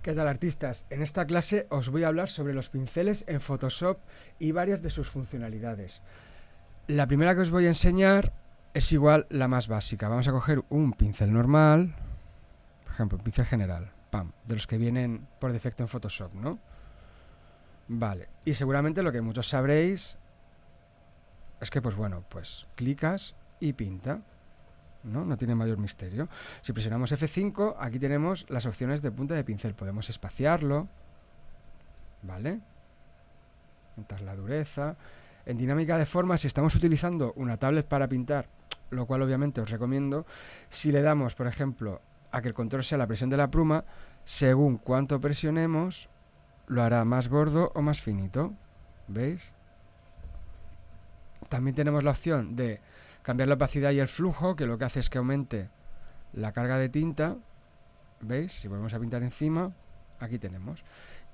¿Qué tal, artistas? En esta clase os voy a hablar sobre los pinceles en Photoshop y varias de sus funcionalidades. La primera que os voy a enseñar es igual la más básica. Vamos a coger un pincel normal, por ejemplo, un pincel general, pam, de los que vienen por defecto en Photoshop, ¿no? Vale, y seguramente lo que muchos sabréis es que, pues bueno, pues clicas y pinta, ¿no? No tiene mayor misterio. Si presionamos F5, aquí tenemos las opciones de punta de pincel. Podemos espaciarlo, ¿vale? Aumentar la dureza. En dinámica de forma, si estamos utilizando una tablet para pintar, lo cual obviamente os recomiendo, si le damos, por ejemplo, a que el control sea la presión de la pluma, según cuánto presionemos, lo hará más gordo o más finito. ¿Veis? También tenemos la opción de cambiar la opacidad y el flujo, que lo que hace es que aumente la carga de tinta. ¿Veis? Si volvemos a pintar encima, aquí tenemos.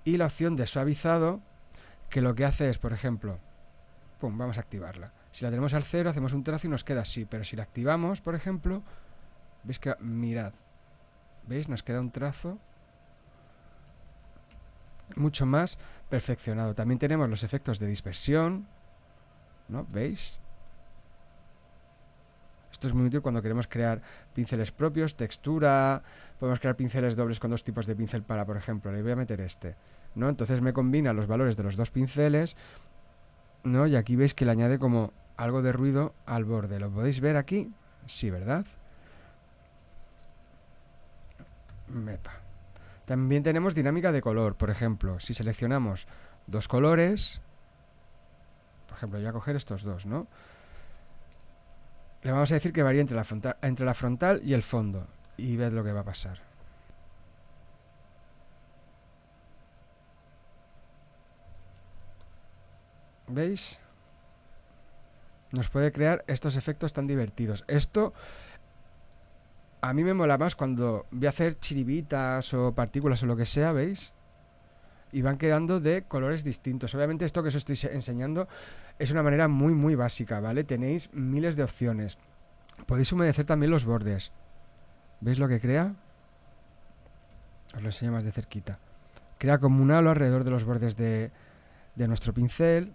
Y la opción de suavizado, que lo que hace es, por ejemplo, pum, vamos a activarla. Si la tenemos al 0, hacemos un trazo y nos queda así. Pero si la activamos, por ejemplo, veis que, mirad, ¿veis? Nos queda un trazo mucho más perfeccionado. También tenemos los efectos de dispersión, ¿no? ¿Veis? Esto es muy útil cuando queremos crear pinceles propios, textura. Podemos crear pinceles dobles con dos tipos de pincel para, por ejemplo, le voy a meter este, ¿no? Entonces me combina los valores de los dos pinceles, ¿no? Y aquí veis que le añade como algo de ruido al borde. ¿Lo podéis ver aquí? Sí, ¿verdad? Mepa. También tenemos dinámica de color. Por ejemplo, si seleccionamos dos colores, por ejemplo, voy a coger estos dos, ¿no? Le vamos a decir que varía entre la frontal y el fondo. Y ved lo que va a pasar. ¿Veis? Nos puede crear estos efectos tan divertidos. Esto a mí me mola más cuando voy a hacer chiribitas o partículas o lo que sea, ¿veis? Y van quedando de colores distintos. Obviamente esto que os estoy enseñando es una manera muy básica, ¿vale? Tenéis miles de opciones. Podéis humedecer también los bordes. ¿Veis lo que crea? Os lo enseño más de cerquita. Crea como un halo alrededor de los bordes de nuestro pincel.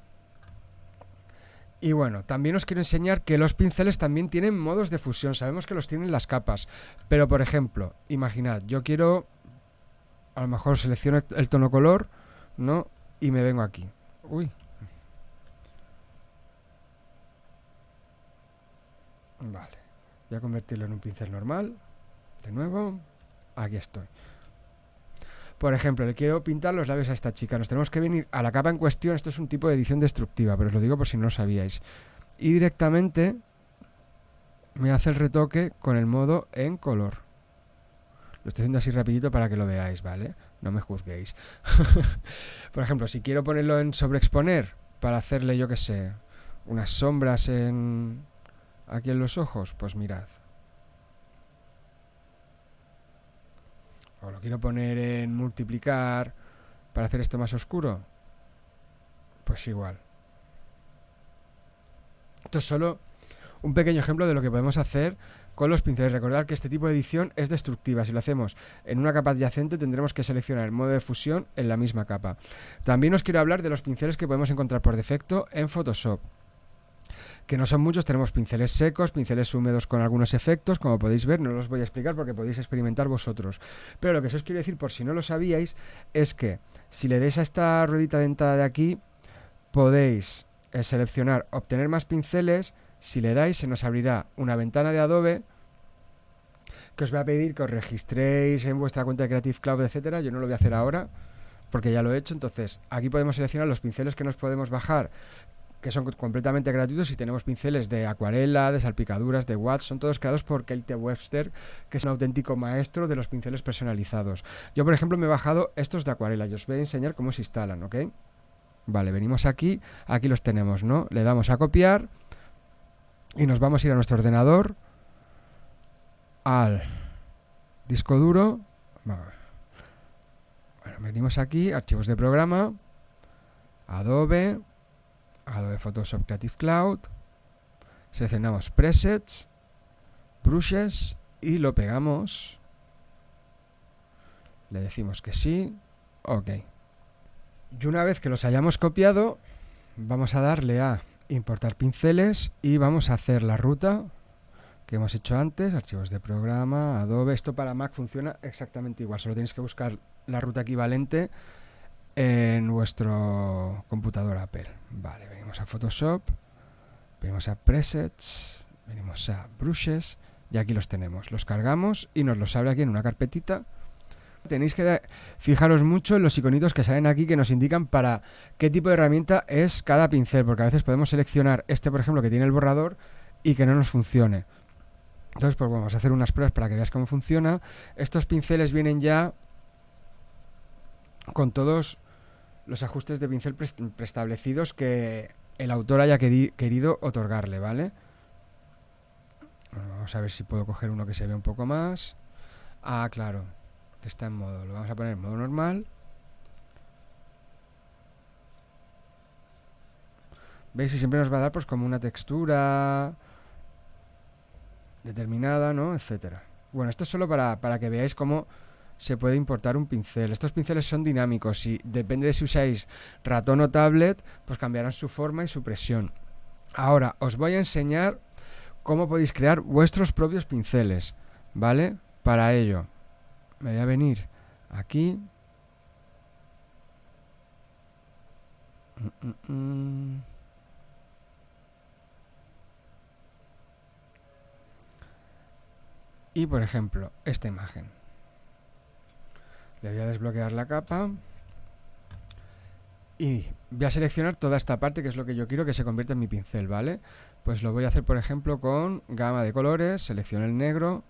Y bueno, también os quiero enseñar que los pinceles también tienen modos de fusión. Sabemos que los tienen las capas. Pero, por ejemplo, imaginad, yo quiero... A lo mejor selecciono el tono color, ¿no? Y me vengo aquí. Uy. Vale. Voy a convertirlo en un pincel normal. De nuevo. Aquí estoy. Por ejemplo, le quiero pintar los labios a esta chica. Nos tenemos que venir a la capa en cuestión. Esto es un tipo de edición destructiva, pero os lo digo por si no lo sabíais. Y directamente me hace el retoque con el modo en color. Lo estoy haciendo así rapidito para que lo veáis, ¿vale? No me juzguéis. Por ejemplo, si quiero ponerlo en sobreexponer para hacerle, yo qué sé, unas sombras aquí en los ojos, pues mirad. O lo quiero poner en multiplicar para hacer esto más oscuro, pues igual. Esto es solo un pequeño ejemplo de lo que podemos hacer con los pinceles. Recordad que este tipo de edición es destructiva. Si lo hacemos en una capa adyacente, tendremos que seleccionar el modo de fusión en la misma capa. También os quiero hablar de los pinceles que podemos encontrar por defecto en Photoshop, que no son muchos. Tenemos pinceles secos, pinceles húmedos con algunos efectos. Como podéis ver, no los voy a explicar porque podéis experimentar vosotros. Pero lo que os quiero decir, por si no lo sabíais, es que si le deis a esta ruedita dentada de aquí, podéis seleccionar obtener más pinceles. Si le dais, se nos abrirá una ventana de Adobe que os va a pedir que os registréis en vuestra cuenta de Creative Cloud, etcétera. Yo no lo voy a hacer ahora porque ya lo he hecho. Entonces, aquí podemos seleccionar los pinceles que nos podemos bajar, que son completamente gratuitos. Y tenemos pinceles de acuarela, de salpicaduras, de watts. Son todos creados por Kelte Webster, que es un auténtico maestro de los pinceles personalizados. Yo, por ejemplo, me he bajado estos de acuarela y os voy a enseñar cómo se instalan, ¿ok? Vale, venimos aquí los tenemos, ¿no? Le damos a copiar y nos vamos a ir a nuestro ordenador, al disco duro. Bueno, venimos aquí, archivos de programa, Adobe Photoshop Creative Cloud, seleccionamos presets, brushes y lo pegamos. Le decimos que sí, ok. Y una vez que los hayamos copiado, vamos a darle a importar pinceles y vamos a hacer la ruta que hemos hecho antes, archivos de programa, Adobe. Esto para Mac funciona exactamente igual, solo tenéis que buscar la ruta equivalente en vuestro computador Apple. Vale, venimos a Photoshop, venimos a Presets, venimos a Brushes y aquí los tenemos. Los cargamos y nos los abre aquí en una carpetita. Tenéis que fijaros mucho en los iconitos que salen aquí que nos indican para qué tipo de herramienta es cada pincel, porque a veces podemos seleccionar este, por ejemplo, que tiene el borrador y que no nos funcione. Entonces, pues vamos a hacer unas pruebas para que veas cómo funciona. Estos pinceles vienen ya con todos los ajustes de pincel preestablecidos que el autor haya querido otorgarle, ¿vale? Bueno, vamos a ver si puedo coger uno que se ve un poco más. Ah, claro, que está en modo. Lo vamos a poner en modo normal. ¿Veis? Y siempre nos va a dar pues como una textura determinada, ¿no? Etcétera. Bueno, esto es solo para que veáis cómo se puede importar un pincel. Estos pinceles son dinámicos y depende de si usáis ratón o tablet, pues cambiarán su forma y su presión. Ahora os voy a enseñar cómo podéis crear vuestros propios pinceles, ¿vale? Para ello, me voy a venir aquí. Y por ejemplo, esta imagen. Le voy a desbloquear la capa y voy a seleccionar toda esta parte que es lo que yo quiero que se convierta en mi pincel, ¿vale? Pues lo voy a hacer por ejemplo con gama de colores, selecciono el negro,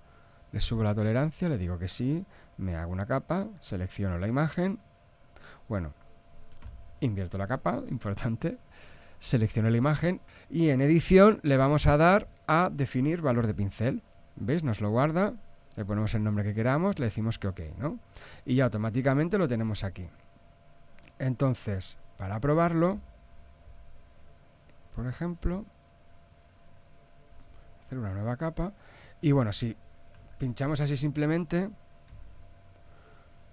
le subo la tolerancia, le digo que sí, me hago una capa, selecciono la imagen, bueno, invierto la capa, importante, selecciono la imagen y en edición le vamos a dar a definir valor de pincel. ¿Veis? Nos lo guarda, le ponemos el nombre que queramos, le decimos que ok, ¿no? Y ya automáticamente lo tenemos aquí. Entonces, para probarlo, por ejemplo, hacer una nueva capa. Y bueno, si pinchamos así simplemente,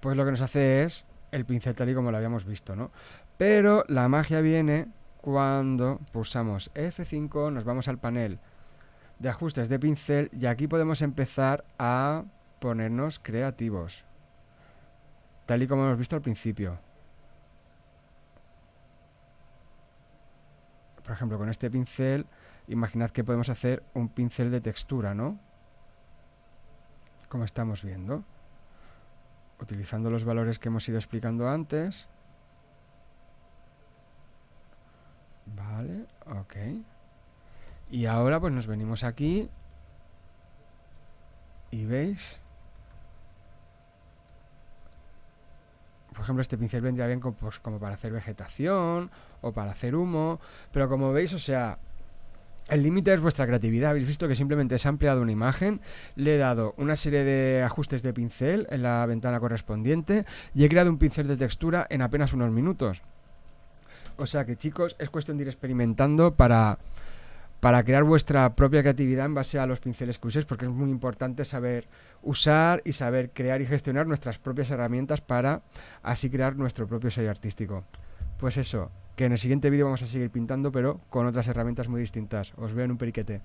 pues lo que nos hace es el pincel tal y como lo habíamos visto, ¿no? Pero la magia viene cuando pulsamos F5, nos vamos al panel de ajustes de pincel y aquí podemos empezar a ponernos creativos, tal y como hemos visto al principio. Por ejemplo, con este pincel, imaginad que podemos hacer un pincel de textura, ¿no? Como estamos viendo. Utilizando los valores que hemos ido explicando antes. Vale, ok. Y ahora pues nos venimos aquí y veis, por ejemplo, este pincel vendría bien pues, como para hacer vegetación o para hacer humo, pero como veis, o sea, el límite es vuestra creatividad. Habéis visto que simplemente se ha ampliado una imagen, le he dado una serie de ajustes de pincel en la ventana correspondiente y he creado un pincel de textura en apenas unos minutos. O sea que, chicos, es cuestión de ir experimentando para crear vuestra propia creatividad en base a los pinceles que uséis, porque es muy importante saber usar y saber crear y gestionar nuestras propias herramientas para así crear nuestro propio sello artístico. Pues eso, que en el siguiente vídeo vamos a seguir pintando, pero con otras herramientas muy distintas. Os veo en un periquete.